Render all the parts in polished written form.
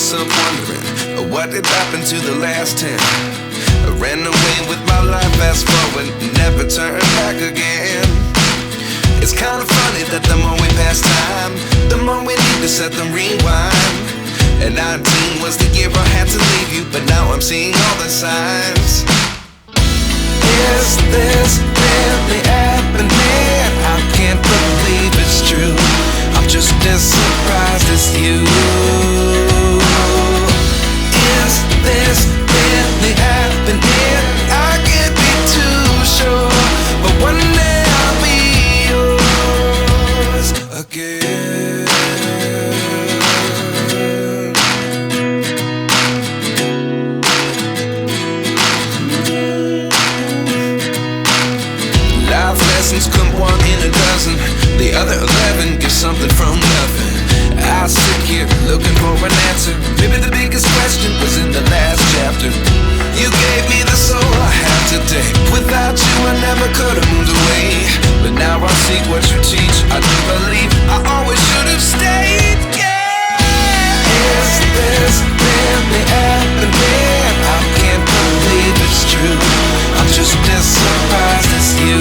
myself wondering, what did happen to the last 10? I ran away with my life, fast forward, never turn back again. It's kinda funny that the more we pass time, the more we need to set them rewind. And 19 was the year I had to leave you, but now I'm seeing all the signs. Is this really happening? I can't believe it's true. I'm just as surprised as you. Is this really happening? I can't be too sure, but one day I'll be yours again. Life lessons come one in a dozen. The other 11 get something from nothing. I sit here looking for an answer. Maybe the biggest question was in the last chapter. You gave me the soul I have today. Without you I never could have moved away. But now I see what you teach. I do believe I always should have stayed. Yeah. Is this really happening? I can't believe it's true. I'm just as surprised as you.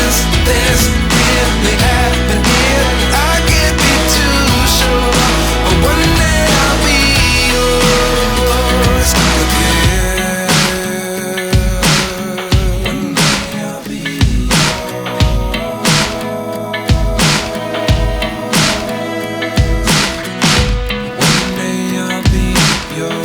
Is this really happening? I can't be too sure, but one day I'll be yours again. One day I'll be yours. One day I'll be yours.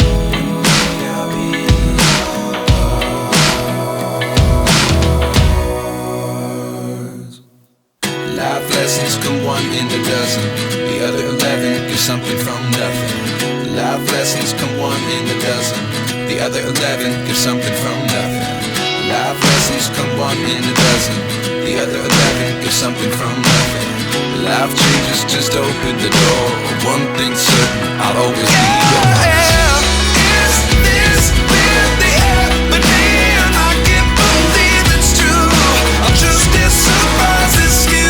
Life lessons come one in a dozen. The other 11 get something from nothing. Life lessons come one in a dozen. The other 11 get something from nothing. Life lessons come one in a dozen. The other 11 get something from nothing. Life changes just open the door. One thing's certain, I'll always be yours. Is this really happening? I can't believe it's true. I'm just as surprised as you.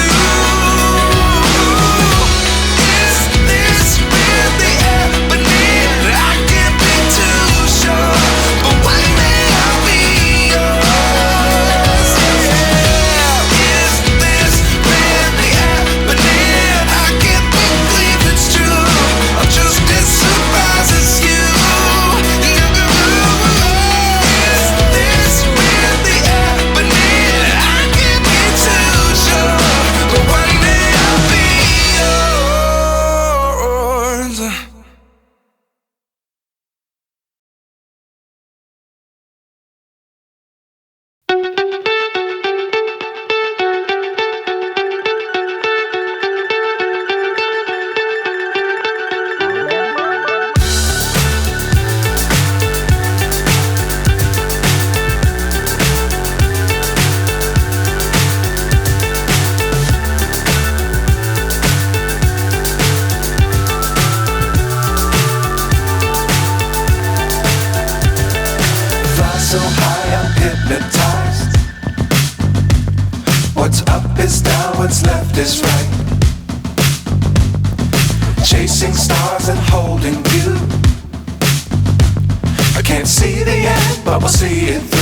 So high I'm hypnotized. What's up is down, what's left is right. Chasing stars and holding you. I can't see the end, but we'll see it through.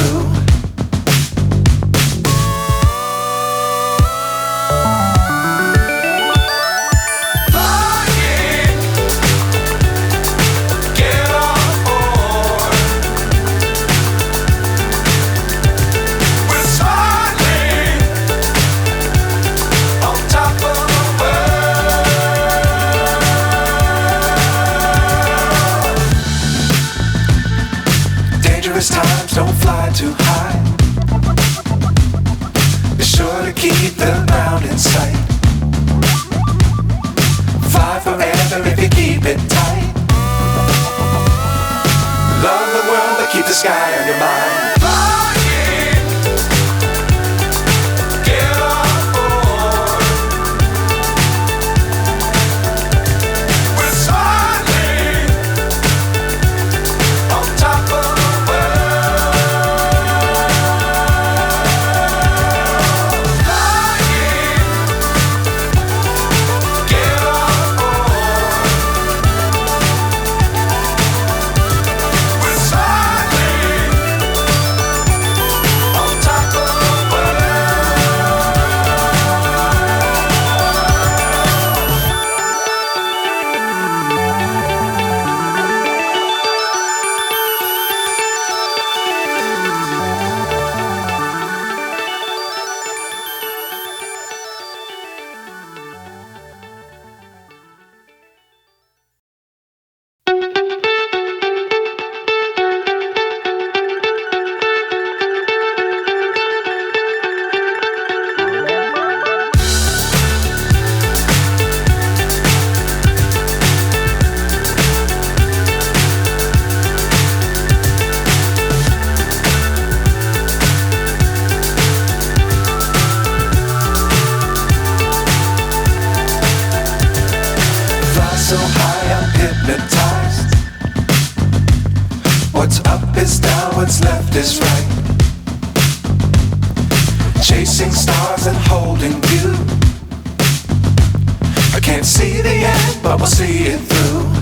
Times don't fly too high. Be sure to keep the ground in sight. Fly forever if you keep it tight. Love the world but keep the sky on your mind. left is right. Chasing stars and holding you. I can't see the end, but we'll see it through.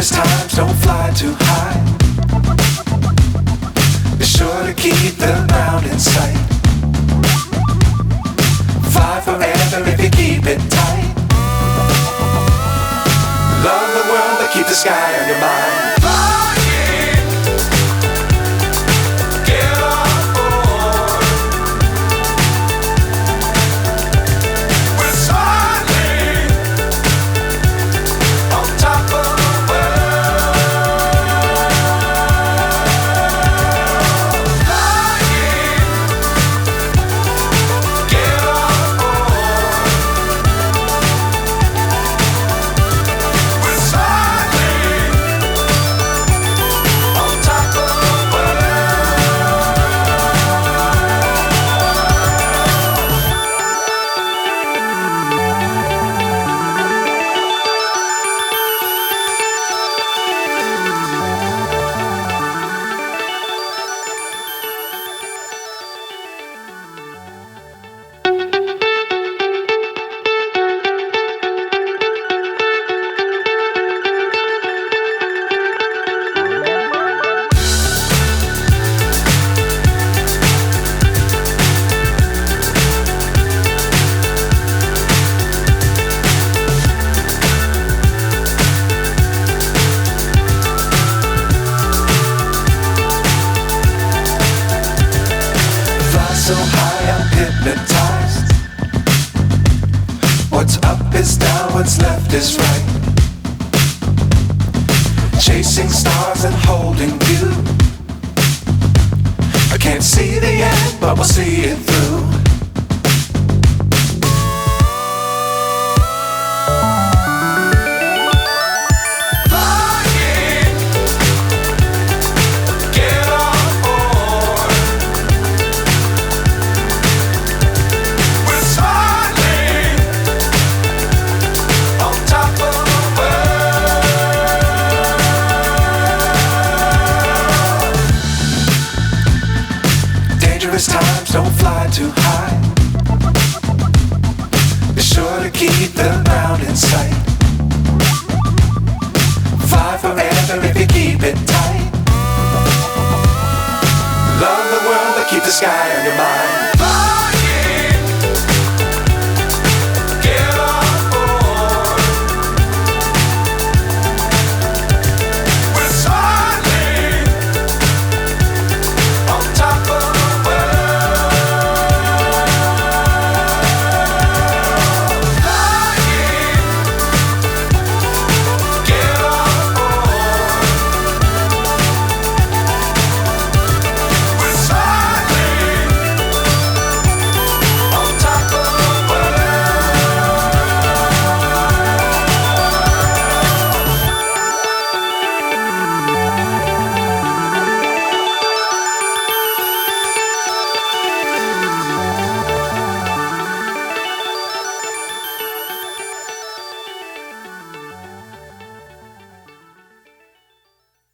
Times don't fly too high. Be sure to keep the ground in sight. Fly forever if you keep it tight. Love the world but keep the sky on your mind. So high I'm hypnotized. What's up is down, what's left is right. Chasing stars and holding you. I can't see the end, but we'll see it through. Times don't fly too high. Be sure to keep the ground in sight. Fly forever if you keep it tight. Love the world but keep the sky on your mind.